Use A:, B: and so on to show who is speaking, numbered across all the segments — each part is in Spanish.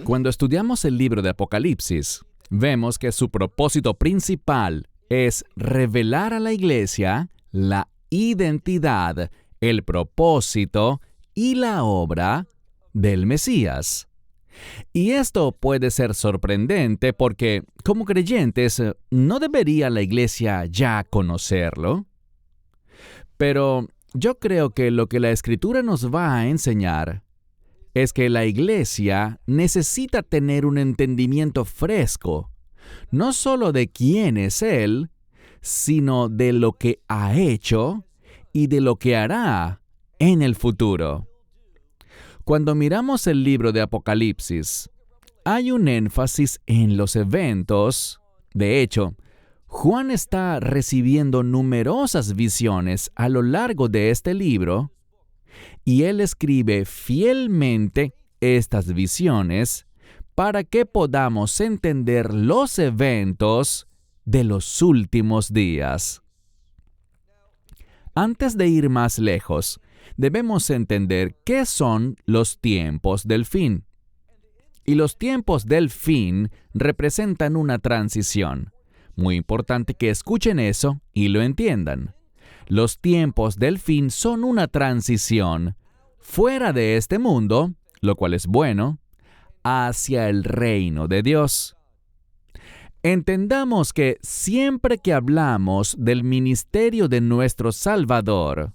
A: Cuando estudiamos el libro de Apocalipsis, vemos que su propósito principal es revelar a la iglesia la identidad, el propósito y la obra del Mesías. Y esto puede ser sorprendente porque, como creyentes, ¿no debería la iglesia ya conocerlo? Pero yo creo que lo que la Escritura nos va a enseñar es que la iglesia necesita tener un entendimiento fresco, no solo de quién es Él, sino de lo que ha hecho y de lo que hará en el futuro. Cuando miramos el libro de Apocalipsis, hay un énfasis en los eventos. De hecho, Juan está recibiendo numerosas visiones a lo largo de este libro, y él escribe fielmente estas visiones para que podamos entender los eventos de los últimos días. Antes de ir más lejos, debemos entender qué son los tiempos del fin. Y los tiempos del fin representan una transición. Muy importante que escuchen eso y lo entiendan. Los tiempos del fin son una transición fuera de este mundo, lo cual es bueno, hacia el reino de Dios. Entendamos que siempre que hablamos del ministerio de nuestro Salvador,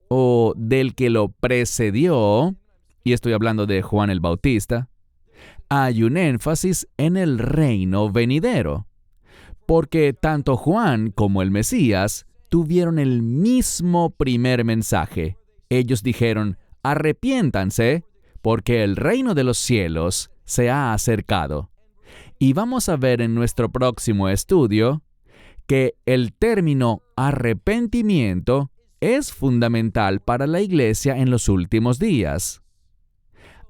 A: o del que lo precedió, y estoy hablando de Juan el Bautista, hay un énfasis en el reino venidero, porque tanto Juan como el Mesías tuvieron el mismo primer mensaje. Ellos dijeron, arrepiéntanse, porque el reino de los cielos se ha acercado. Y vamos a ver en nuestro próximo estudio que el término arrepentimiento es fundamental para la iglesia en los últimos días.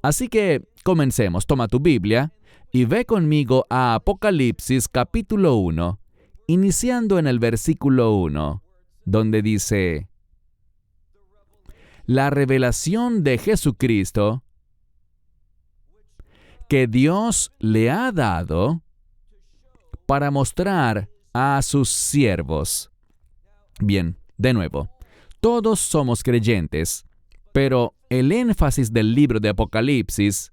A: Así que comencemos. Toma tu Biblia y ve conmigo a Apocalipsis capítulo 1, iniciando en el versículo 1, donde dice: la revelación de Jesucristo que Dios le ha dado para mostrar a sus siervos. Bien, de nuevo, todos somos creyentes, pero el énfasis del libro de Apocalipsis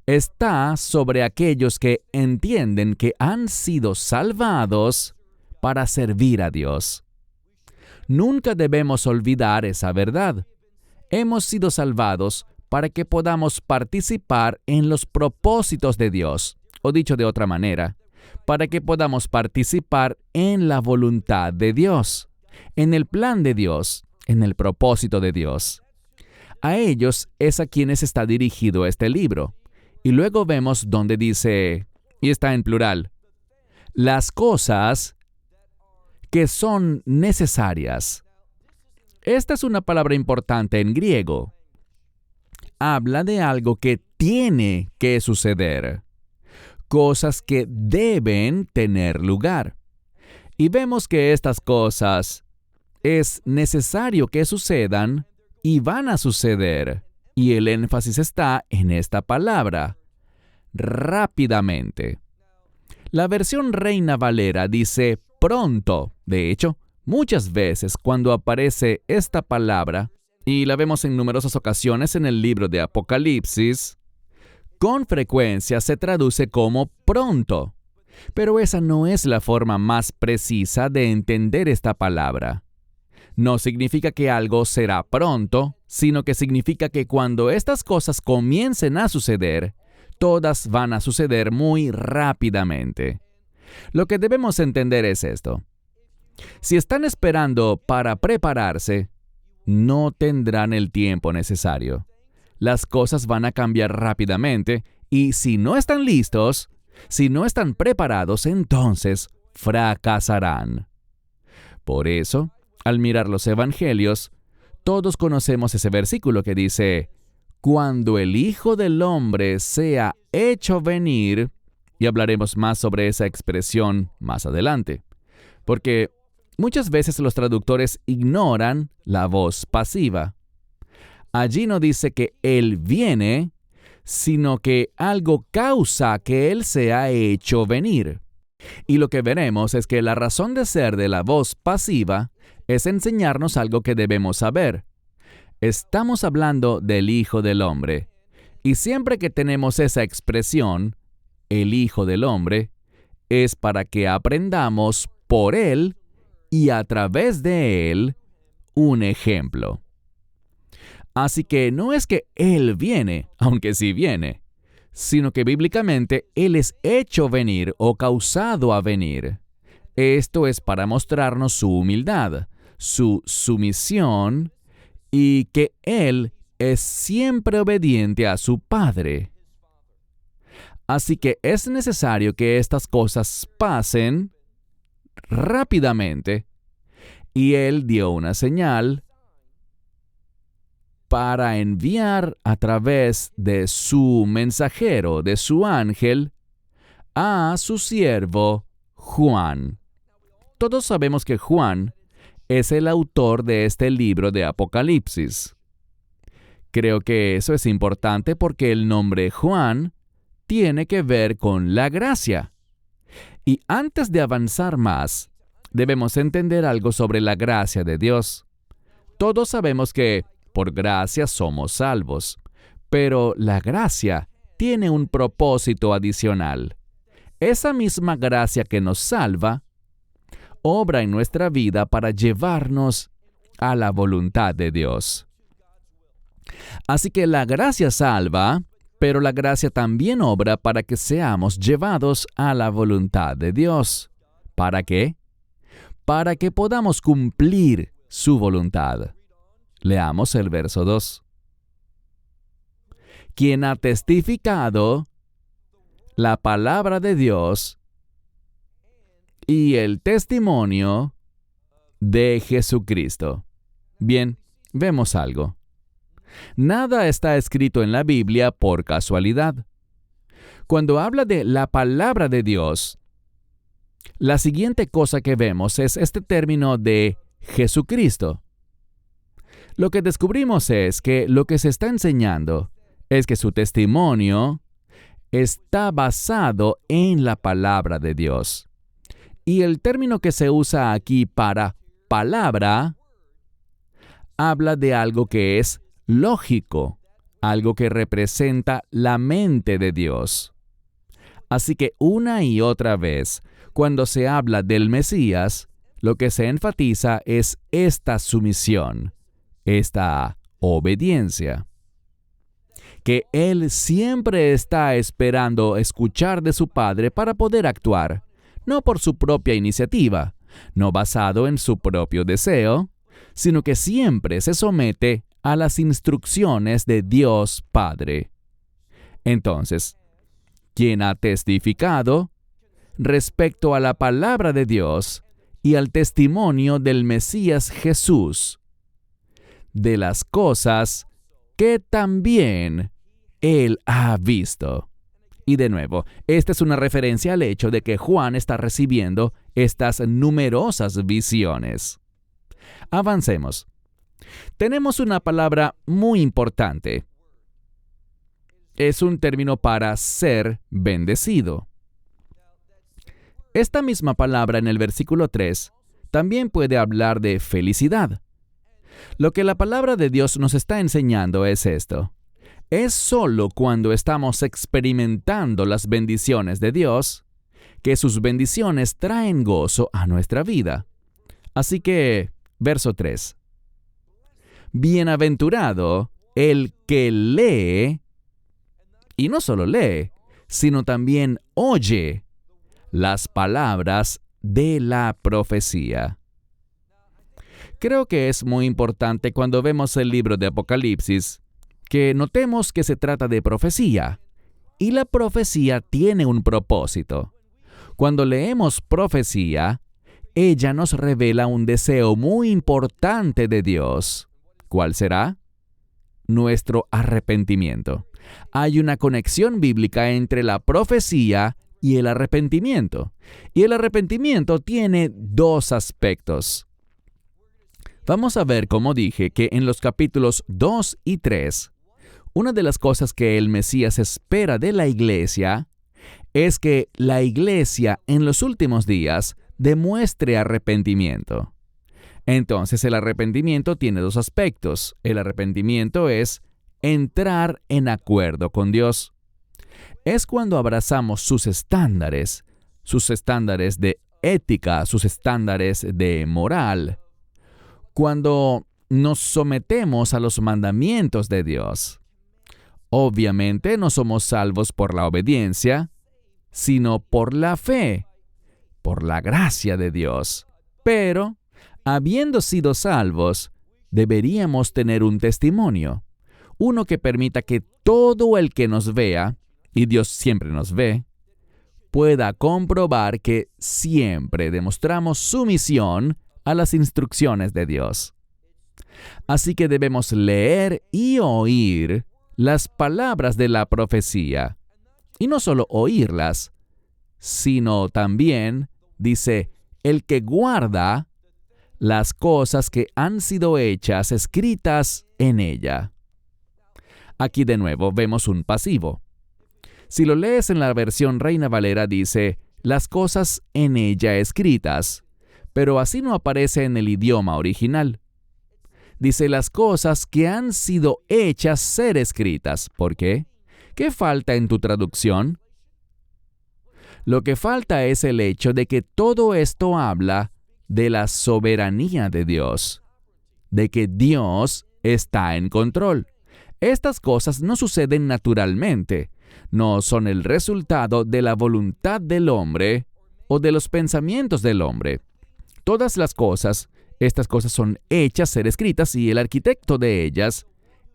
A: está sobre aquellos que entienden que han sido salvados para servir a Dios. Nunca debemos olvidar esa verdad. Hemos sido salvados para que podamos participar en los propósitos de Dios, o dicho de otra manera, para que podamos participar en la voluntad de Dios, en el plan de Dios, en el propósito de Dios. A ellos es a quienes está dirigido este libro. Y luego vemos donde dice, y está en plural, las cosas que son necesarias. Esta es una palabra importante en griego. Habla de algo que tiene que suceder, cosas que deben tener lugar. Y vemos que estas cosas es necesario que sucedan y van a suceder. Y el énfasis está en esta palabra, rápidamente. La versión Reina Valera dice pronto. De hecho, muchas veces cuando aparece esta palabra, y la vemos en numerosas ocasiones en el libro de Apocalipsis, con frecuencia se traduce como pronto. Pero esa no es la forma más precisa de entender esta palabra. No significa que algo será pronto, sino que significa que cuando estas cosas comiencen a suceder, todas van a suceder muy rápidamente. Lo que debemos entender es esto. Si están esperando para prepararse, no tendrán el tiempo necesario. Las cosas van a cambiar rápidamente y si no están listos, si no están preparados, entonces fracasarán. Por eso, al mirar los evangelios, todos conocemos ese versículo que dice, cuando el Hijo del Hombre sea hecho venir, y hablaremos más sobre esa expresión más adelante, porque Muchas veces los traductores ignoran la voz pasiva. Allí no dice que Él viene, sino que algo causa que Él sea hecho venir. Y lo que veremos es que la razón de ser de la voz pasiva es enseñarnos algo que debemos saber. Estamos hablando del Hijo del Hombre. Y siempre que tenemos esa expresión, el Hijo del Hombre, es para que aprendamos por Él y a través de Él un ejemplo. Así que no es que Él viene, aunque sí viene, sino que bíblicamente Él es hecho venir o causado a venir. Esto es para mostrarnos su humildad, su sumisión y que Él es siempre obediente a su Padre. Así que es necesario que estas cosas pasen rápidamente y Él dio una señal para enviar a través de su mensajero, de su ángel, a su siervo Juan. Todos sabemos que Juan es el autor de este libro de Apocalipsis. Creo que eso es importante porque el nombre Juan tiene que ver con la gracia. Y antes de avanzar más, debemos entender algo sobre la gracia de Dios. Todos sabemos que por gracia somos salvos, pero la gracia tiene un propósito adicional. Esa misma gracia que nos salva, obra en nuestra vida para llevarnos a la voluntad de Dios. Así que la gracia salva, pero la gracia también obra para que seamos llevados a la voluntad de Dios. ¿Para qué? Para que podamos cumplir su voluntad. Leamos el verso 2. Quien ha testificado la palabra de Dios y el testimonio de Jesucristo. Bien, vemos algo. Nada está escrito en la Biblia por casualidad. Cuando habla de la palabra de Dios, la siguiente cosa que vemos es este término de Jesucristo. Lo que descubrimos es que lo que se está enseñando es que su testimonio está basado en la palabra de Dios. Y el término que se usa aquí para palabra habla de algo que es lógico, algo que representa la mente de Dios. Así que una y otra vez, cuando se habla del Mesías, lo que se enfatiza es esta sumisión, esta obediencia, que Él siempre está esperando escuchar de su Padre para poder actuar, no por su propia iniciativa, no basado en su propio deseo, sino que siempre se somete a las instrucciones de Dios Padre. Entonces, ¿quién ha testificado respecto a la palabra de Dios y al testimonio del Mesías Jesús, de las cosas que también Él ha visto? Y de nuevo, esta es una referencia al hecho de que Juan está recibiendo estas numerosas visiones. Avancemos. Tenemos una palabra muy importante. Es un término para ser bendecido. Esta misma palabra en el versículo 3 también puede hablar de felicidad. Lo que la palabra de Dios nos está enseñando es esto. Es solo cuando estamos experimentando las bendiciones de Dios que sus bendiciones traen gozo a nuestra vida. Así que, verso 3. Bienaventurado el que lee, y no solo lee, sino también oye las palabras de la profecía. Creo que es muy importante cuando vemos el libro de Apocalipsis que notemos que se trata de profecía, y la profecía tiene un propósito. Cuando leemos profecía, ella nos revela un deseo muy importante de Dios. ¿Cuál será? Nuestro arrepentimiento. Hay una conexión bíblica entre la profecía y el arrepentimiento. Y el arrepentimiento tiene dos aspectos. Vamos a ver, como dije, que en los capítulos 2 y 3, una de las cosas que el Mesías espera de la iglesia es que la iglesia en los últimos días demuestre arrepentimiento. Entonces el arrepentimiento tiene dos aspectos. El arrepentimiento es entrar en acuerdo con Dios. Es cuando abrazamos sus estándares de ética, sus estándares de moral, cuando nos sometemos a los mandamientos de Dios. Obviamente no somos salvos por la obediencia, sino por la fe, por la gracia de Dios. Pero, habiendo sido salvos, deberíamos tener un testimonio, uno que permita que todo el que nos vea, y Dios siempre nos ve, pueda comprobar que siempre demostramos sumisión a las instrucciones de Dios. Así que debemos leer y oír las palabras de la profecía, y no solo oírlas, sino también, dice, el que guarda las cosas que han sido hechas escritas en ella. Aquí de nuevo vemos un pasivo. Si lo lees en la versión Reina Valera dice, las cosas en ella escritas, pero así no aparece en el idioma original. Dice las cosas que han sido hechas ser escritas. ¿Por qué? ¿Qué falta en tu traducción? Lo que falta es el hecho de que todo esto habla de la soberanía de Dios, de que Dios está en control. Estas cosas no suceden naturalmente, no son el resultado de la voluntad del hombre o de los pensamientos del hombre. Todas las cosas, estas cosas son hechas ser escritas y el arquitecto de ellas,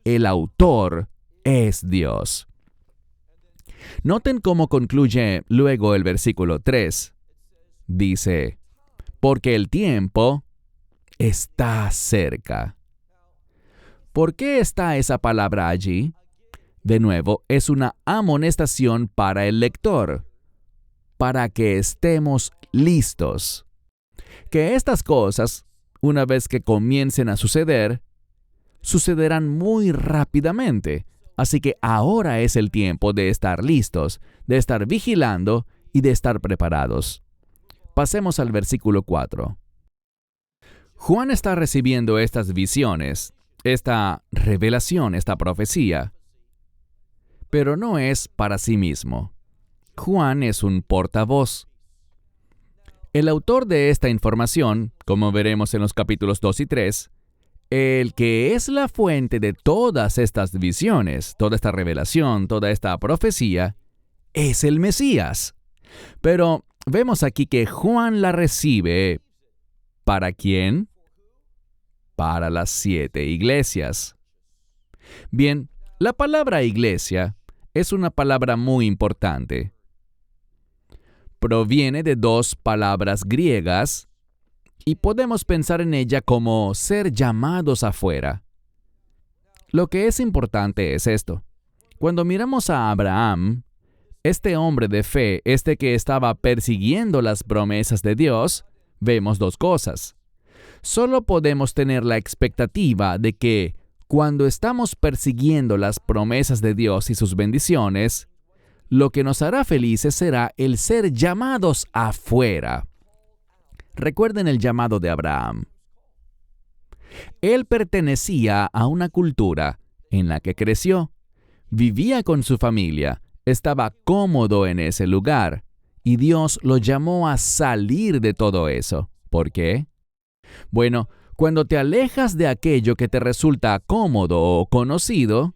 A: el autor, es Dios. Noten cómo concluye luego el versículo 3. Dice, porque el tiempo está cerca. ¿Por qué está esa palabra allí? De nuevo, es una amonestación para el lector, para que estemos listos. Que estas cosas, una vez que comiencen a suceder, sucederán muy rápidamente. Así que ahora es el tiempo de estar listos, de estar vigilando y de estar preparados. Pasemos al versículo 4. Juan está recibiendo estas visiones, esta revelación, esta profecía, pero no es para sí mismo. Juan es un portavoz. El autor de esta información, como veremos en los capítulos 2 y 3, el que es la fuente de todas estas visiones, toda esta revelación, toda esta profecía, es el Mesías. Pero vemos aquí que Juan la recibe. ¿Para quién? Para las 7 iglesias. Bien, la palabra iglesia es una palabra muy importante. Proviene de dos palabras griegas y podemos pensar en ella como ser llamados afuera. Lo que es importante es esto. Cuando miramos a Abraham, este hombre de fe, este que estaba persiguiendo las promesas de Dios, vemos dos cosas. Solo podemos tener la expectativa de que cuando estamos persiguiendo las promesas de Dios y sus bendiciones, lo que nos hará felices será el ser llamados afuera. Recuerden el llamado de Abraham. Él pertenecía a una cultura en la que creció, vivía con su familia, estaba cómodo en ese lugar, y Dios lo llamó a salir de todo eso. ¿Por qué? Bueno, cuando te alejas de aquello que te resulta cómodo o conocido,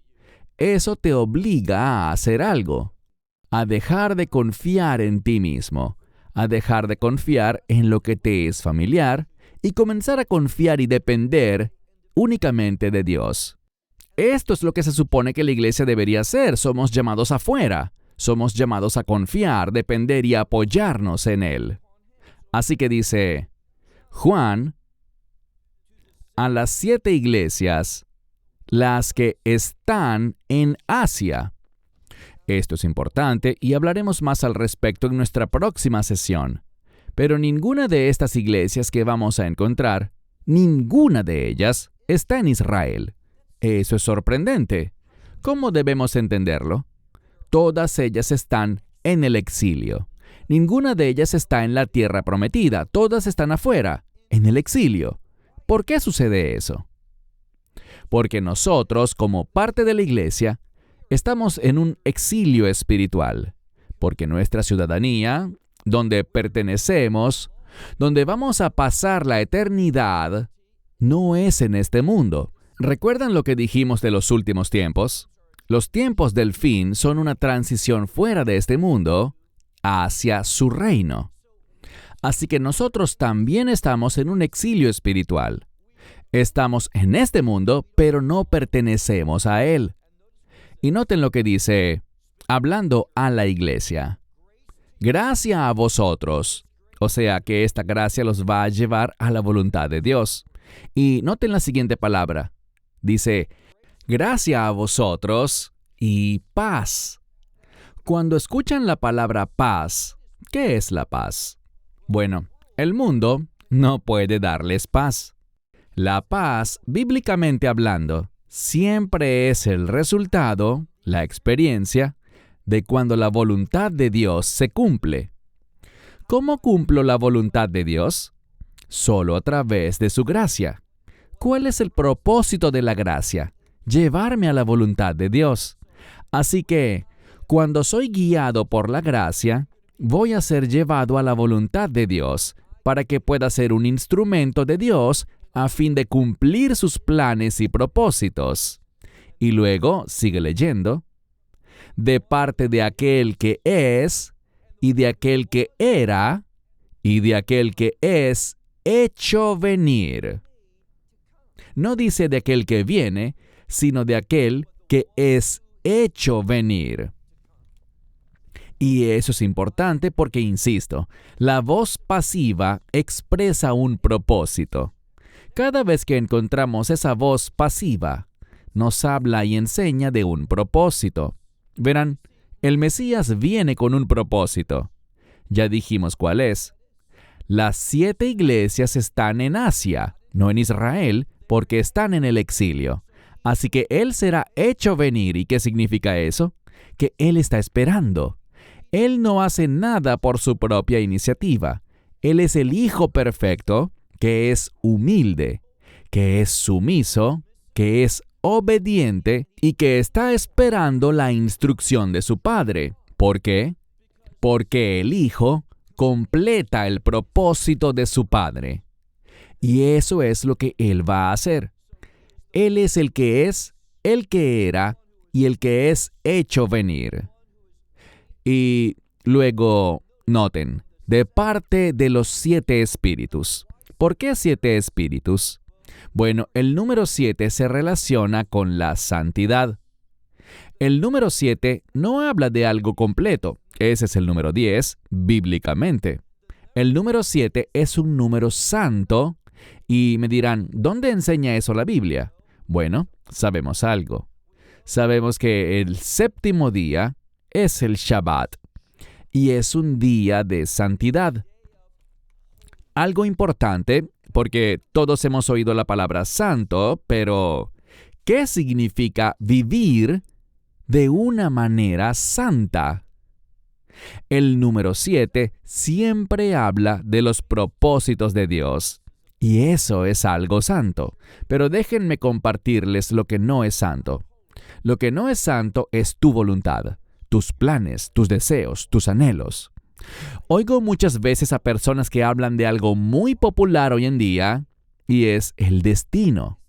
A: eso te obliga a hacer algo, a dejar de confiar en ti mismo, a dejar de confiar en lo que te es familiar y comenzar a confiar y depender únicamente de Dios. Esto es lo que se supone que la iglesia debería hacer. Somos llamados afuera. Somos llamados a confiar, depender y apoyarnos en Él. Así que dice Juan, a las 7 iglesias, las que están en Asia. Esto es importante y hablaremos más al respecto en nuestra próxima sesión. Pero ninguna de estas iglesias que vamos a encontrar, ninguna de ellas está en Israel. Eso es sorprendente. ¿Cómo debemos entenderlo? Todas ellas están en el exilio. Ninguna de ellas está en la tierra prometida. Todas están afuera, en el exilio. ¿Por qué sucede eso? Porque nosotros, como parte de la iglesia, estamos en un exilio espiritual. Porque nuestra ciudadanía, donde pertenecemos, donde vamos a pasar la eternidad, no es en este mundo. ¿Recuerdan lo que dijimos de los últimos tiempos? Los tiempos del fin son una transición fuera de este mundo hacia su reino. Así que nosotros también estamos en un exilio espiritual. Estamos en este mundo, pero no pertenecemos a él. Y noten lo que dice, hablando a la iglesia. Gracia a vosotros. O sea que esta gracia los va a llevar a la voluntad de Dios. Y noten la siguiente palabra. Dice, gracia a vosotros y paz. Cuando escuchan la palabra paz, ¿qué es la paz? Bueno, el mundo no puede darles paz. La paz, bíblicamente hablando, siempre es el resultado, la experiencia, de cuando la voluntad de Dios se cumple. ¿Cómo cumplo la voluntad de Dios? Solo a través de su gracia. ¿Cuál es el propósito de la gracia? Llevarme a la voluntad de Dios. Así que, cuando soy guiado por la gracia, voy a ser llevado a la voluntad de Dios para que pueda ser un instrumento de Dios a fin de cumplir sus planes y propósitos. Y luego, sigue leyendo, de parte de aquel que es, y de aquel que era, y de aquel que es hecho venir. No dice de aquel que viene, sino de aquel que es hecho venir. Y eso es importante porque, insisto, la voz pasiva expresa un propósito. Cada vez que encontramos esa voz pasiva, nos habla y enseña de un propósito. Verán, el Mesías viene con un propósito. Ya dijimos cuál es. Las 7 iglesias están en Asia, no en Israel, porque están en el exilio. Así que Él será hecho venir. ¿Y qué significa eso? Que Él está esperando. Él no hace nada por su propia iniciativa. Él es el Hijo perfecto, que es humilde, que es sumiso, que es obediente y que está esperando la instrucción de su Padre. ¿Por qué? Porque el Hijo completa el propósito de su Padre. Y eso es lo que Él va a hacer. Él es el que es, el que era y el que es hecho venir. Y luego, noten, de parte de los 7 espíritus. ¿Por qué 7 espíritus? Bueno, el número 7 se relaciona con la santidad. El número 7 no habla de algo completo. Ese es el número 10, bíblicamente. El número 7 es un número santo. Y me dirán, ¿dónde enseña eso la Biblia? Bueno, sabemos algo. Sabemos que el 7º día es el Shabbat. Y es un día de santidad. Algo importante, porque todos hemos oído la palabra santo, pero ¿qué significa vivir de una manera santa? El número 7 siempre habla de los propósitos de Dios, y eso es algo santo. Pero déjenme compartirles lo que no es santo. Lo que no es santo es tu voluntad, tus planes, tus deseos, tus anhelos. Oigo muchas veces a personas que hablan de algo muy popular hoy en día, y es el destino.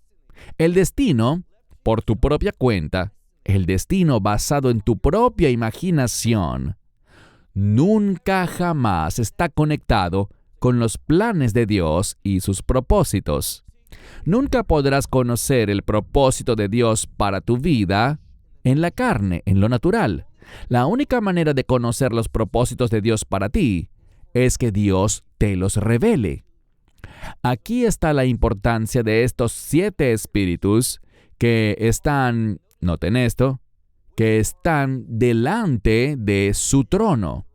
A: El destino, por tu propia cuenta, el destino basado en tu propia imaginación, nunca jamás está conectado con los planes de Dios y sus propósitos. Nunca podrás conocer el propósito de Dios para tu vida en la carne, en lo natural. La única manera de conocer los propósitos de Dios para ti es que Dios te los revele. Aquí está la importancia de estos 7 espíritus que están, noten esto, que están delante de su trono.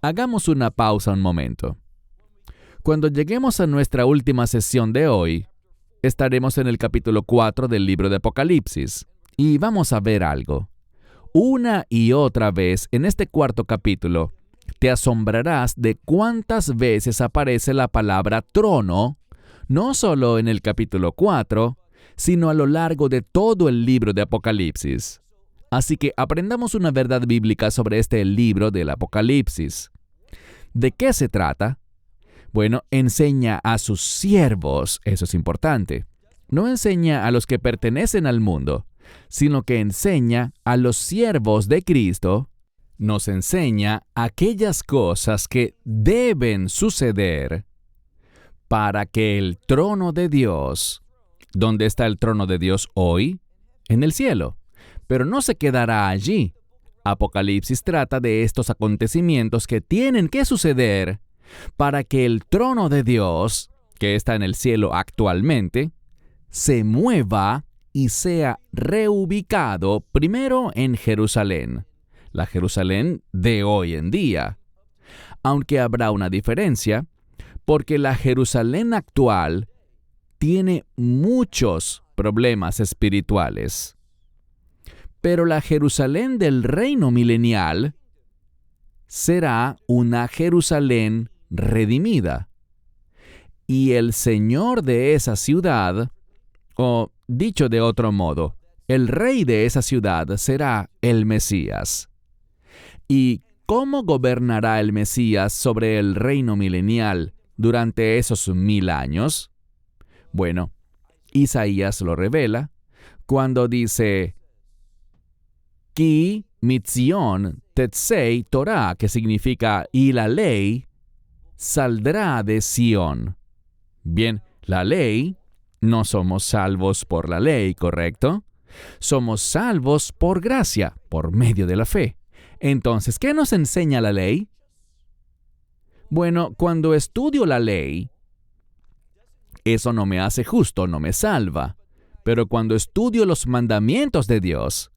A: Hagamos una pausa un momento. Cuando lleguemos a nuestra última sesión de hoy, estaremos en el capítulo 4 del libro de Apocalipsis y vamos a ver algo. Una y otra vez en este cuarto capítulo, te asombrarás de cuántas veces aparece la palabra trono, no solo en el capítulo 4, sino a lo largo de todo el libro de Apocalipsis. Así que aprendamos una verdad bíblica sobre este libro del Apocalipsis. ¿De qué se trata? Bueno, enseña a sus siervos, eso es importante. No enseña a los que pertenecen al mundo, sino que enseña a los siervos de Cristo. Nos enseña aquellas cosas que deben suceder para que el trono de Dios, ¿dónde está el trono de Dios hoy? En el cielo. Pero no se quedará allí. Apocalipsis trata de estos acontecimientos que tienen que suceder para que el trono de Dios, que está en el cielo actualmente, se mueva y sea reubicado primero en Jerusalén, la Jerusalén de hoy en día. Aunque habrá una diferencia, porque la Jerusalén actual tiene muchos problemas espirituales. Pero la Jerusalén del reino milenial será una Jerusalén redimida. Y el Señor de esa ciudad, o dicho de otro modo, el rey de esa ciudad será el Mesías. ¿Y cómo gobernará el Mesías sobre el reino milenial durante esos 1000 años? Bueno, Isaías lo revela cuando dice: Ki mitzion tetzei Torah, que significa y la ley saldrá de Sión. Bien, la ley, no somos salvos por la ley, ¿correcto? Somos salvos por gracia, por medio de la fe. Entonces, ¿qué nos enseña la ley? Bueno, cuando estudio la ley, eso no me hace justo, no me salva. Pero cuando estudio los mandamientos de Dios,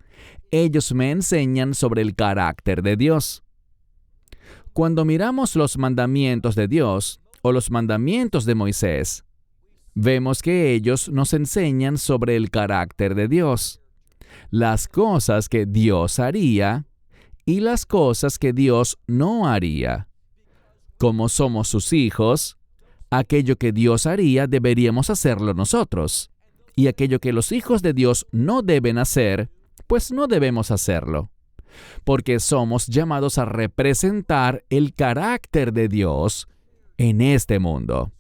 A: ellos me enseñan sobre el carácter de Dios. Cuando miramos los mandamientos de Dios o los mandamientos de Moisés, vemos que ellos nos enseñan sobre el carácter de Dios, las cosas que Dios haría y las cosas que Dios no haría. Como somos sus hijos, aquello que Dios haría deberíamos hacerlo nosotros, y aquello que los hijos de Dios no deben hacer, pues no debemos hacerlo, porque somos llamados a representar el carácter de Dios en este mundo.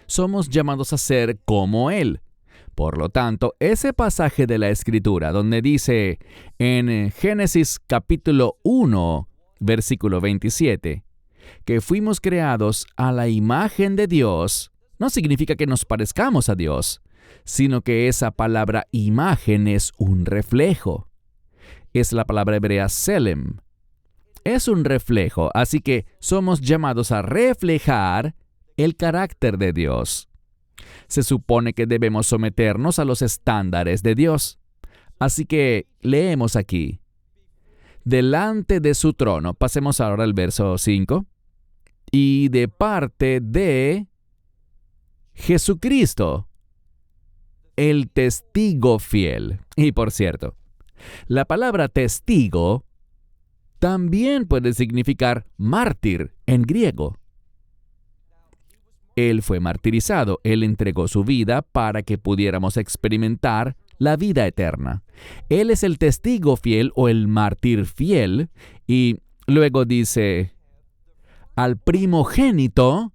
A: Somos llamados a ser como Él. Por lo tanto, ese pasaje de la Escritura donde dice en Génesis capítulo 1, versículo 27, que fuimos creados a la imagen de Dios, no significa que nos parezcamos a Dios, sino que esa palabra imagen es un reflejo. Es la palabra hebrea selem. Es un reflejo, así que somos llamados a reflejar el carácter de Dios. Se supone que debemos someternos a los estándares de Dios. Así que leemos aquí: delante de su trono, pasemos ahora al verso 5, y de parte de Jesucristo, el testigo fiel. Y por cierto, la palabra testigo también puede significar mártir en griego. Él fue martirizado, Él entregó su vida para que pudiéramos experimentar la vida eterna. Él es el testigo fiel o el mártir fiel, y luego dice: al primogénito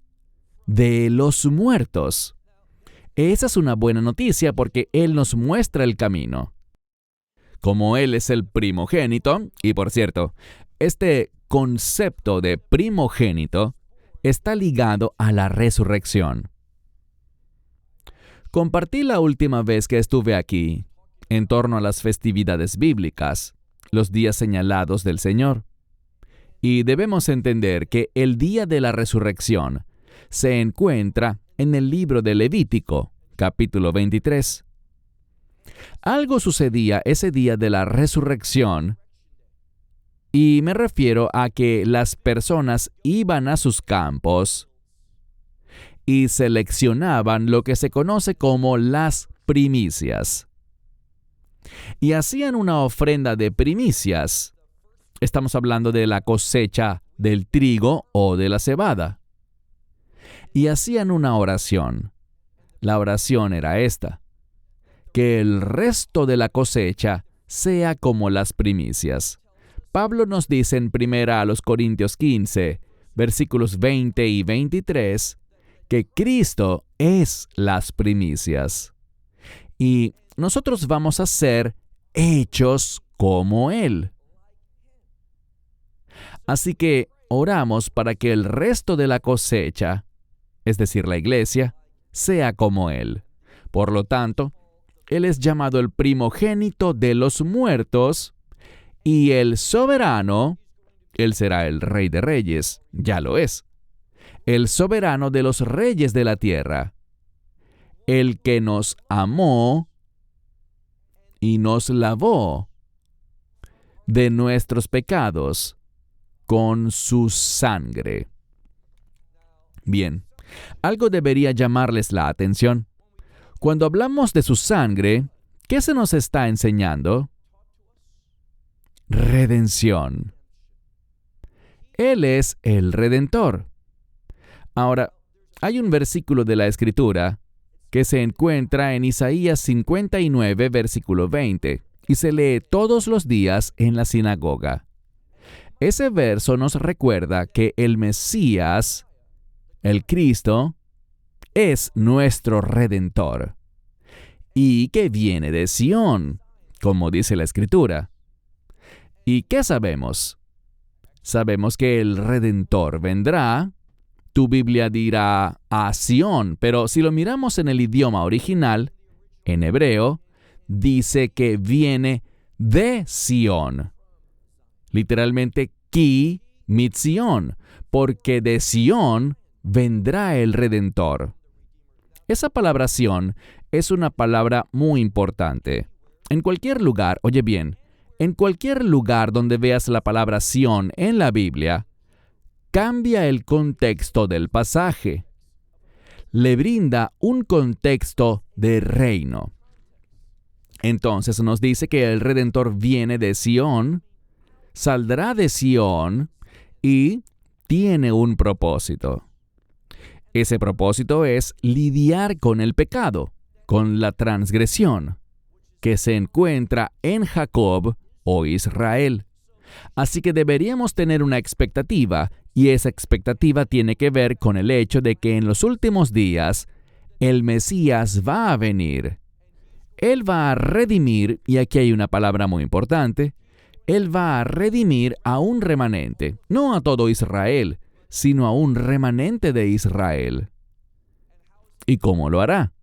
A: de los muertos. Esa es una buena noticia porque Él nos muestra el camino. Como Él es el primogénito, y por cierto, este concepto de primogénito está ligado a la resurrección. Compartí la última vez que estuve aquí en torno a las festividades bíblicas, los días señalados del Señor. Y debemos entender que el día de la resurrección se encuentra en el libro de Levítico, capítulo 23. Algo sucedía ese día de la resurrección, y me refiero a que las personas iban a sus campos y seleccionaban lo que se conoce como las primicias. Y hacían una ofrenda de primicias. Estamos hablando de la cosecha del trigo o de la cebada. Y hacían una oración. La oración era esta: que el resto de la cosecha sea como las primicias. Pablo nos dice en 1 Corintios 15, versículos 20 y 23, que Cristo es las primicias. Y nosotros vamos a ser hechos como Él. Así que oramos para que el resto de la cosecha, es decir, la iglesia, sea como Él. Por lo tanto, Él es llamado el primogénito de los muertos y el soberano. Él será el Rey de Reyes, ya lo es. El soberano de los reyes de la tierra. El que nos amó y nos lavó de nuestros pecados con su sangre. Bien, algo debería llamarles la atención. Cuando hablamos de su sangre, ¿qué se nos está enseñando? Redención. Él es el Redentor. Ahora, hay un versículo de la Escritura que se encuentra en Isaías 59, versículo 20, y se lee todos los días en la sinagoga. Ese verso nos recuerda que el Mesías, el Cristo, es nuestro Redentor, y que viene de Sión, como dice la Escritura. ¿Y qué sabemos? Sabemos que el Redentor vendrá. Tu Biblia dirá a Sión, pero si lo miramos en el idioma original, en hebreo, dice que viene de Sión. Literalmente, ki mitzion, porque de Sión vendrá el Redentor. Esa palabra Sión es una palabra muy importante. En cualquier lugar, oye bien, en cualquier lugar donde veas la palabra Sión en la Biblia, cambia el contexto del pasaje. Le brinda un contexto de reino. Entonces nos dice que el Redentor viene de Sión, saldrá de Sión y tiene un propósito. Ese propósito es lidiar con el pecado, con la transgresión, que se encuentra en Jacob o Israel. Así que deberíamos tener una expectativa, y esa expectativa tiene que ver con el hecho de que en los últimos días el Mesías va a venir. Él va a redimir, y aquí hay una palabra muy importante, Él va a redimir a un remanente, no a todo Israel, sino a un remanente de Israel. ¿Y cómo lo hará?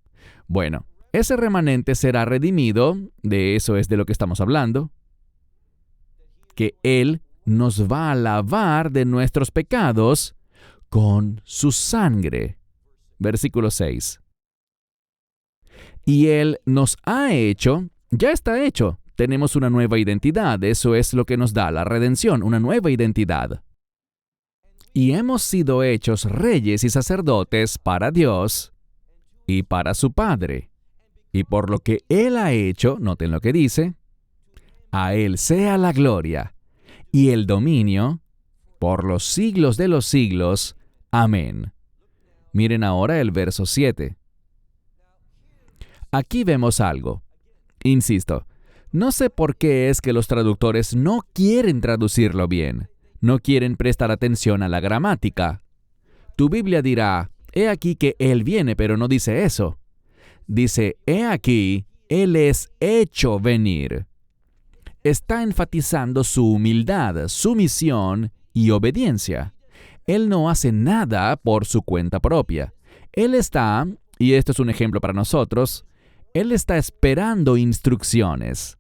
A: Bueno, ese remanente será redimido, de eso es de lo que estamos hablando, que Él nos va a lavar de nuestros pecados con su sangre. Versículo 6. Y Él nos ha hecho, ya está hecho, tenemos una nueva identidad, eso es lo que nos da la redención, una nueva identidad. Y hemos sido hechos reyes y sacerdotes para Dios y para su Padre. Y por lo que Él ha hecho, noten lo que dice, a Él sea la gloria y el dominio por los siglos de los siglos. Amén. Miren ahora el verso 7. Aquí vemos algo. Insisto, no sé por qué es que los traductores no quieren traducirlo bien. No quieren prestar atención a la gramática. Tu Biblia dirá, he aquí que Él viene, pero no dice eso. Dice, he aquí, Él es hecho venir. Está enfatizando su humildad, sumisión y obediencia. Él no hace nada por su cuenta propia. Él está, y esto es un ejemplo para nosotros, Él está esperando instrucciones.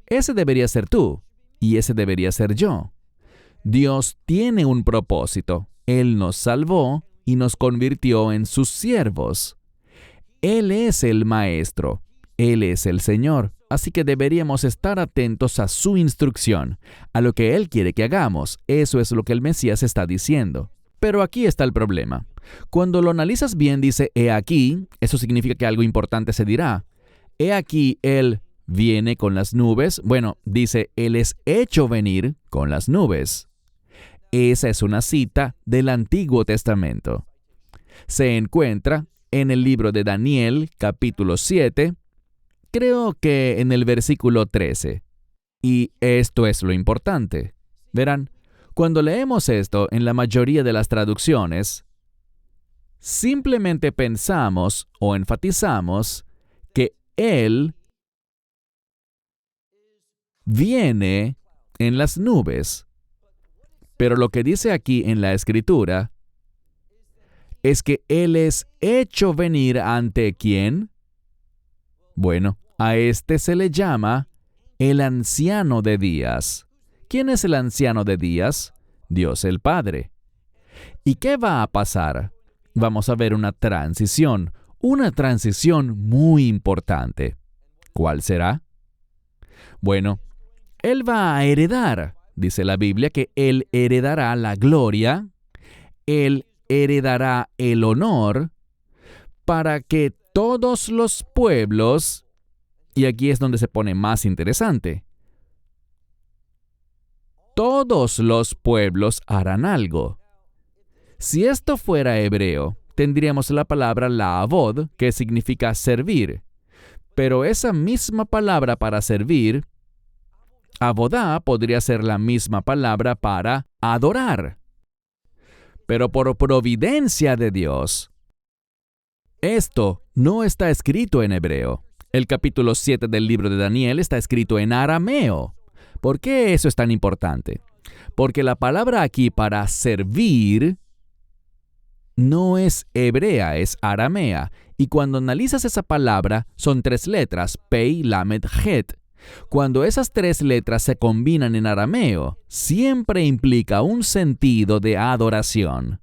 A: Ese debería ser tú, y ese debería ser yo. Dios tiene un propósito. Él nos salvó y nos convirtió en sus siervos. Él es el Maestro, Él es el Señor, así que deberíamos estar atentos a su instrucción, a lo que Él quiere que hagamos. Eso es lo que el Mesías está diciendo. Pero aquí está el problema. Cuando lo analizas bien, dice, he aquí, eso significa que algo importante se dirá. He aquí, Él viene con las nubes. Bueno, dice, Él es hecho venir con las nubes. Esa es una cita del Antiguo Testamento. Se encuentra en el libro de Daniel, capítulo 7, creo que en el versículo 13. Y esto es lo importante. Verán, cuando leemos esto en la mayoría de las traducciones, simplemente pensamos o enfatizamos que Él viene en las nubes. Pero lo que dice aquí en la Escritura es que Él es hecho venir ante ¿quién? Bueno, a este se le llama el anciano de días. ¿Quién es el anciano de días? Dios el Padre. ¿Y qué va a pasar? Vamos a ver una transición muy importante. ¿Cuál será? Bueno, Él va a heredar. Dice la Biblia que Él heredará la gloria, Él heredará el honor, para que todos los pueblos, y aquí es donde se pone más interesante, todos los pueblos harán algo. Si esto fuera hebreo, tendríamos la palabra la'avod, que significa servir. Pero esa misma palabra para servir, avodá, podría ser la misma palabra para adorar. Pero por providencia de Dios, esto no está escrito en hebreo. El capítulo 7 del libro de Daniel está escrito en arameo. ¿Por qué eso es tan importante? Porque la palabra aquí para servir no es hebrea, es aramea. Y cuando analizas esa palabra, son 3 letras, pei, lamed, het. Cuando esas 3 letras se combinan en arameo, siempre implica un sentido de adoración.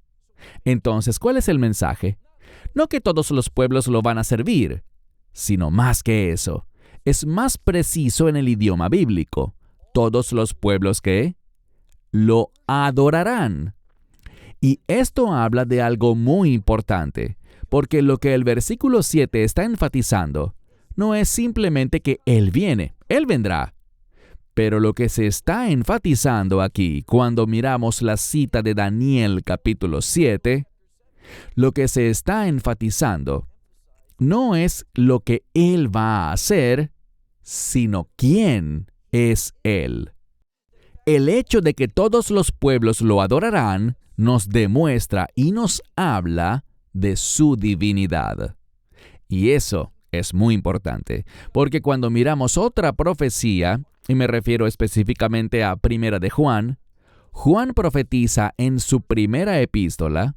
A: Entonces, ¿cuál es el mensaje? No que todos los pueblos lo van a servir, sino más que eso. Es más preciso en el idioma bíblico. Todos los pueblos que lo adorarán. Y esto habla de algo muy importante, porque lo que el versículo 7 está enfatizando no es simplemente que Él viene, Él vendrá. Pero lo que se está enfatizando aquí, cuando miramos la cita de Daniel capítulo 7, lo que se está enfatizando no es lo que Él va a hacer, sino quién es Él. El hecho de que todos los pueblos lo adorarán nos demuestra y nos habla de su divinidad. Y eso es muy importante, porque cuando miramos otra profecía, y me refiero específicamente a Primera de Juan, Juan profetiza en su primera epístola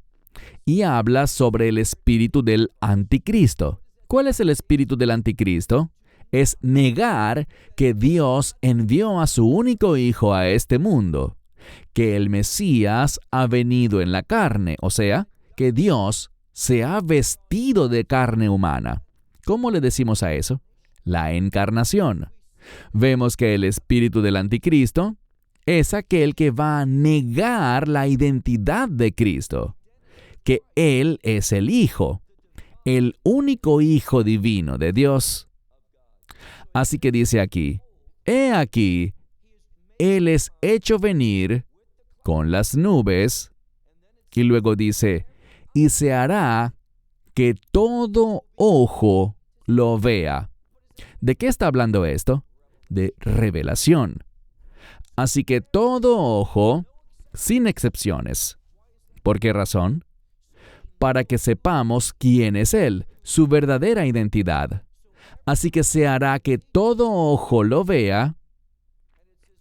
A: y habla sobre el espíritu del anticristo. ¿Cuál es el espíritu del anticristo? Es negar que Dios envió a su único Hijo a este mundo, que el Mesías ha venido en la carne, o sea, que Dios se ha vestido de carne humana. ¿Cómo le decimos a eso? La encarnación. Vemos que el espíritu del anticristo es aquel que va a negar la identidad de Cristo, que Él es el Hijo, el único Hijo divino de Dios. Así que dice aquí, he aquí, Él es hecho venir con las nubes, y luego dice, y se hará que todo ojo lo vea. ¿De qué está hablando esto? De revelación. Así que todo ojo, sin excepciones. ¿Por qué razón? Para que sepamos quién es Él, su verdadera identidad. Así que se hará que todo ojo lo vea,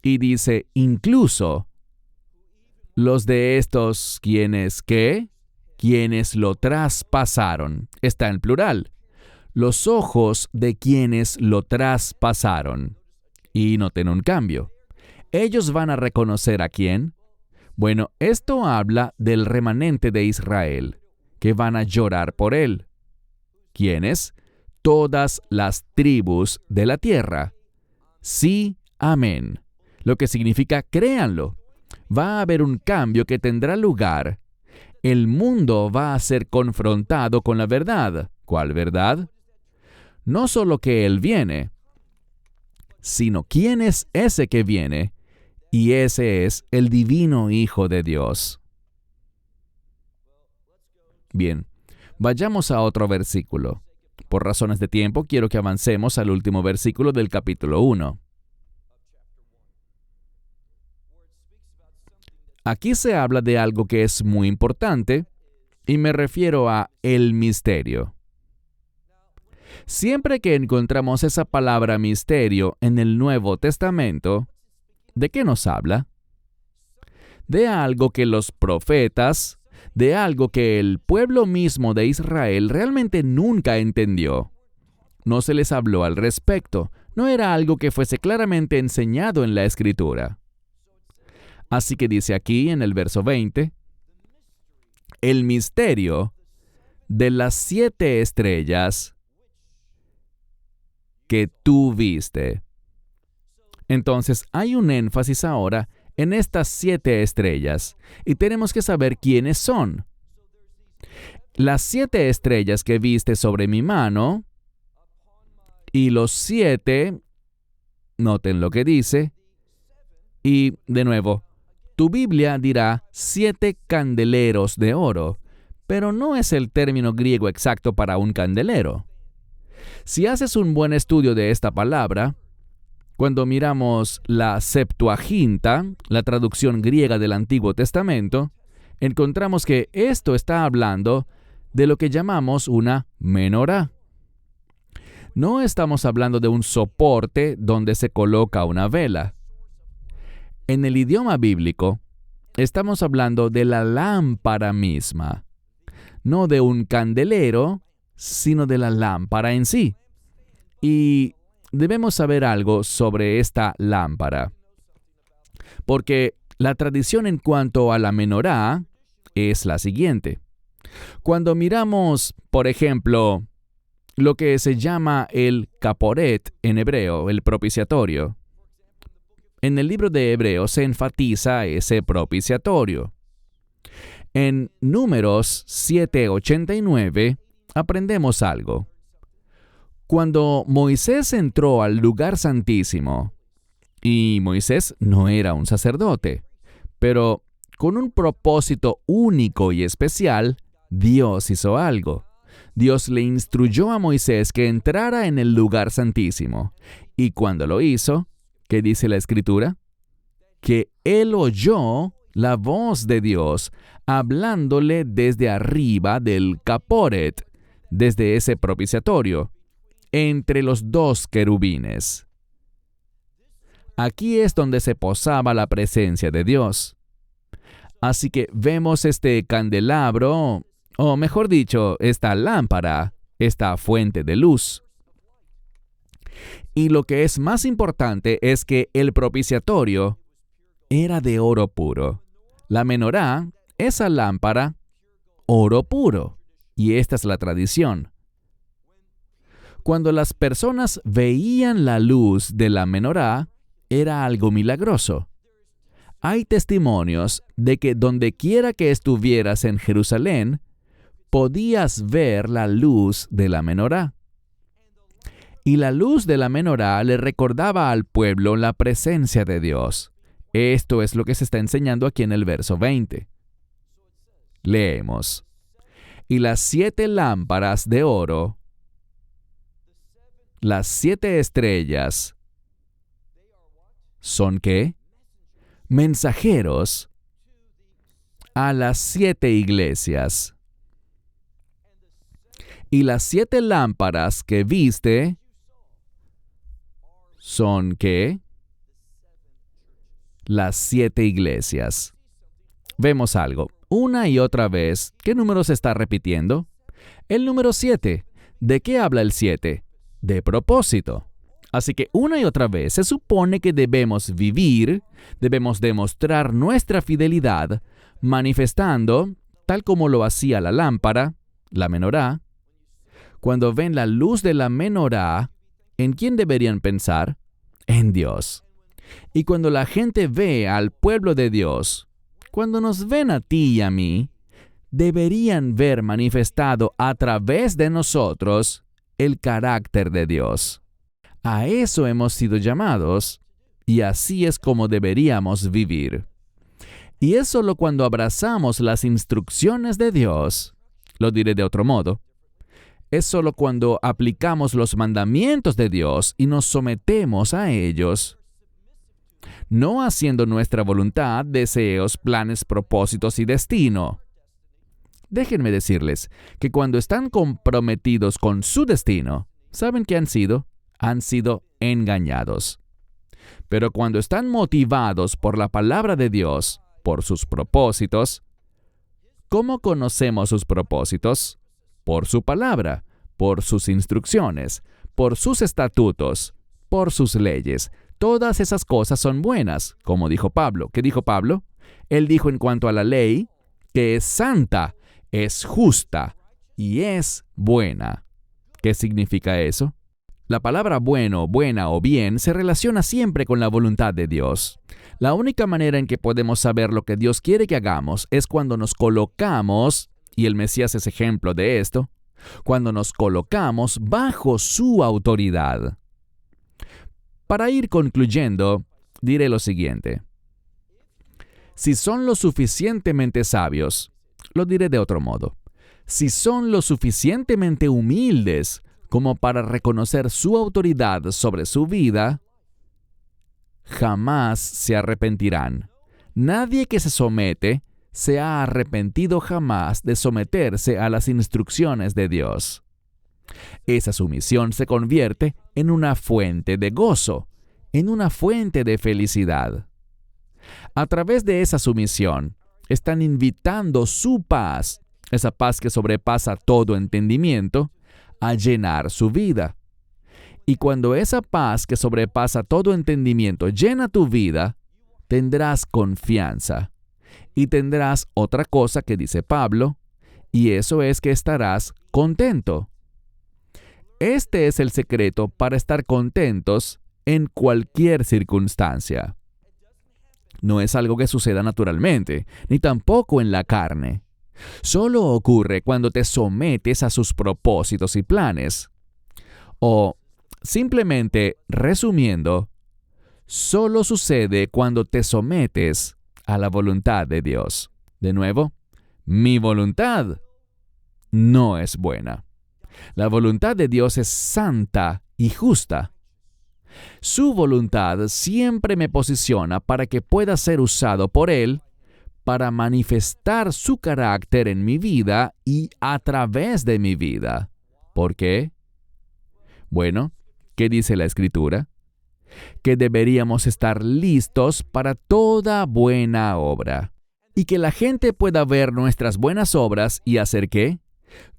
A: y dice, incluso los de estos quienes, ¿qué? Quienes lo traspasaron. Está en plural. Los ojos de quienes lo traspasaron. Y noten un cambio. ¿Ellos van a reconocer a quién? Bueno, esto habla del remanente de Israel, que van a llorar por él. ¿Quiénes? todas las tribus de la tierra. Sí, amén. Lo que significa créanlo. Va a haber un cambio que tendrá lugar. El mundo va a ser confrontado con la verdad. ¿Cuál verdad? No solo que Él viene, sino quién es ese que viene, y ese es el divino Hijo de Dios. Bien, vayamos a otro versículo. Por razones de tiempo, quiero que avancemos al último versículo del capítulo 1. Aquí se habla de algo que es muy importante, y me refiero a el misterio. Siempre que encontramos esa palabra misterio en el Nuevo Testamento, ¿de qué nos habla? De algo que los profetas, de algo que el pueblo mismo de Israel realmente nunca entendió. No se les habló al respecto, no era algo que fuese claramente enseñado en la Escritura. Así que dice aquí en el verso 20, el misterio de las 7 estrellas que tú viste. Entonces hay un énfasis ahora en estas 7 estrellas, y tenemos que saber quiénes son. Las 7 estrellas que viste sobre mi mano, y los 7, noten lo que dice, y de nuevo, tu Biblia dirá 7 candeleros de oro, pero no es el término griego exacto para un candelero. Si haces un buen estudio de esta palabra, cuando miramos la Septuaginta, la traducción griega del Antiguo Testamento, encontramos que esto está hablando de lo que llamamos una menorá. No estamos hablando de un soporte donde se coloca una vela. En el idioma bíblico, estamos hablando de la lámpara misma, no de un candelero, sino de la lámpara en sí. Y debemos saber algo sobre esta lámpara, porque la tradición en cuanto a la menorá es la siguiente. Cuando miramos, por ejemplo, lo que se llama el caporet en hebreo, el propiciatorio, en el libro de Hebreos se enfatiza ese propiciatorio. En Números 7:89 aprendemos algo. Cuando Moisés entró al lugar santísimo, y Moisés no era un sacerdote, pero con un propósito único y especial, Dios hizo algo. Dios le instruyó a Moisés que entrara en el lugar santísimo, y cuando lo hizo, ¿qué dice la Escritura? Que él oyó la voz de Dios hablándole desde arriba del caporet, desde ese propiciatorio, entre los 2 querubines. Aquí es donde se posaba la presencia de Dios. Así que vemos este candelabro, o mejor dicho, esta lámpara, esta fuente de luz. Y lo que es más importante es que el propiciatorio era de oro puro. La menorá, esa lámpara, oro puro. Y esta es la tradición. Cuando las personas veían la luz de la menorá, era algo milagroso. Hay testimonios de que donde quiera que estuvieras en Jerusalén, podías ver la luz de la menorá. Y la luz de la menorá le recordaba al pueblo la presencia de Dios. Esto es lo que se está enseñando aquí en el verso 20. Leemos. Y las 7 lámparas de oro, las 7 estrellas, ¿son qué? Mensajeros a las 7 iglesias. Y las 7 lámparas que viste, ¿son qué? Las 7 iglesias. Vemos algo. Una y otra vez, ¿qué número se está repitiendo? El número 7. ¿De qué habla el 7? De propósito. Así que una y otra vez se supone que debemos vivir, debemos demostrar nuestra fidelidad, manifestando, tal como lo hacía la lámpara, la menorá, Cuando ven la luz de la menorá, ¿en quién deberían pensar? En Dios. Y cuando la gente ve al pueblo de Dios, cuando nos ven a ti y a mí, deberían ver manifestado a través de nosotros el carácter de Dios. A eso hemos sido llamados, y así es como deberíamos vivir. Y es solo cuando abrazamos las instrucciones de Dios, lo diré de otro modo, es solo cuando aplicamos los mandamientos de Dios y nos sometemos a ellos, no haciendo nuestra voluntad, deseos, planes, propósitos y destino. Déjenme decirles que cuando están comprometidos con su destino, ¿saben qué han sido? Han sido engañados. Pero cuando están motivados por la palabra de Dios, por sus propósitos, ¿cómo conocemos sus propósitos? Por su palabra, por sus instrucciones, por sus estatutos, por sus leyes. Todas esas cosas son buenas, como dijo Pablo. ¿Qué dijo Pablo? Él dijo en cuanto a la ley, que es santa, es justa y es buena. ¿Qué significa eso? La palabra bueno, buena o bien se relaciona siempre con la voluntad de Dios. La única manera en que podemos saber lo que Dios quiere que hagamos es cuando nos colocamos, y el Mesías es ejemplo de esto, cuando nos colocamos bajo su autoridad. Para ir concluyendo, diré lo siguiente. Si son lo suficientemente sabios, lo diré de otro modo. Si son lo suficientemente humildes como para reconocer su autoridad sobre su vida, jamás se arrepentirán. Nadie que se somete se ha arrepentido jamás de someterse a las instrucciones de Dios. Esa sumisión se convierte en una fuente de gozo, en una fuente de felicidad. A través de esa sumisión, están invitando su paz, esa paz que sobrepasa todo entendimiento, a llenar su vida. Y cuando esa paz que sobrepasa todo entendimiento llena tu vida, tendrás confianza. Y tendrás otra cosa que dice Pablo, y eso es que estarás contento. Este es el secreto para estar contentos en cualquier circunstancia. No es algo que suceda naturalmente, ni tampoco en la carne. Solo ocurre cuando te sometes a sus propósitos y planes. O, simplemente resumiendo, solo sucede cuando te sometes a la voluntad de Dios. De nuevo, mi voluntad no es buena. La voluntad de Dios es santa y justa. Su voluntad siempre me posiciona para que pueda ser usado por Él para manifestar su carácter en mi vida y a través de mi vida. ¿Por qué? Bueno, ¿qué dice la Escritura? Que deberíamos estar listos para toda buena obra. Y que la gente pueda ver nuestras buenas obras y hacer ¿qué?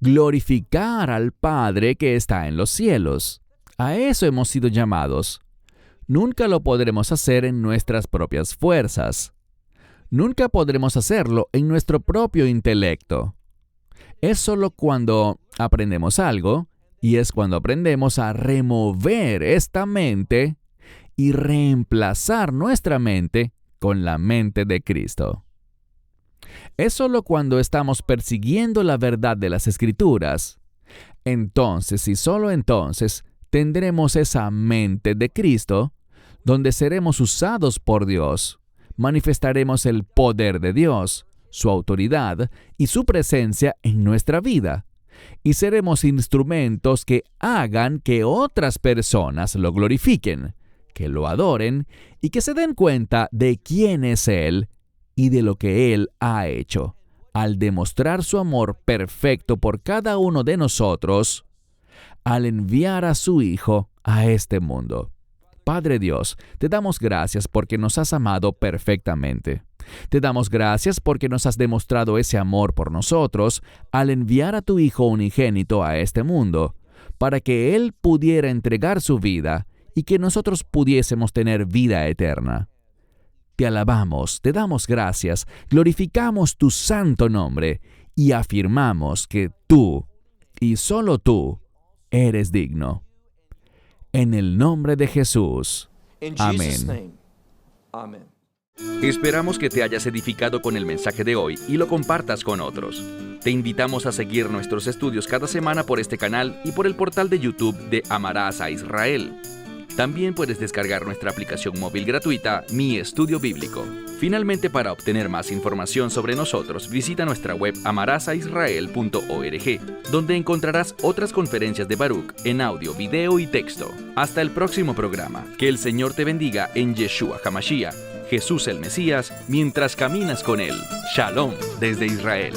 A: Glorificar al Padre que está en los cielos. A eso hemos sido llamados. Nunca lo podremos hacer en nuestras propias fuerzas. Nunca podremos hacerlo en nuestro propio intelecto. Es solo cuando aprendemos algo, y es cuando aprendemos a remover esta mente y reemplazar nuestra mente con la mente de Cristo. Es solo cuando estamos persiguiendo la verdad de las Escrituras. Entonces, y solo entonces, tendremos esa mente de Cristo, donde seremos usados por Dios. Manifestaremos el poder de Dios, su autoridad y su presencia en nuestra vida. Y seremos instrumentos que hagan que otras personas lo glorifiquen, que lo adoren y que se den cuenta de quién es Él y de lo que Él ha hecho, al demostrar su amor perfecto por cada uno de nosotros, al enviar a su Hijo a este mundo. Padre Dios, te damos gracias porque nos has amado perfectamente. Te damos gracias porque nos has demostrado ese amor por nosotros al enviar a tu Hijo unigénito a este mundo, para que Él pudiera entregar su vida y que nosotros pudiésemos tener vida eterna. Te alabamos, te damos gracias, glorificamos tu santo nombre y afirmamos que tú, y solo tú, eres digno. En el nombre de Jesús.
B: In Jesus'
A: Amén.
B: name, amen.
C: Esperamos que te hayas edificado con el mensaje de hoy y lo compartas con otros. Te invitamos a seguir nuestros estudios cada semana por este canal y por el portal de YouTube de Amarás a Israel. También puedes descargar nuestra aplicación móvil gratuita, Mi Estudio Bíblico. Finalmente, para obtener más información sobre nosotros, visita nuestra web amarasaisrael.org, donde encontrarás otras conferencias de Baruch en audio, video y texto. Hasta el próximo programa. Que el Señor te bendiga en Yeshua HaMashiach, Jesús el Mesías, mientras caminas con Él. Shalom desde Israel.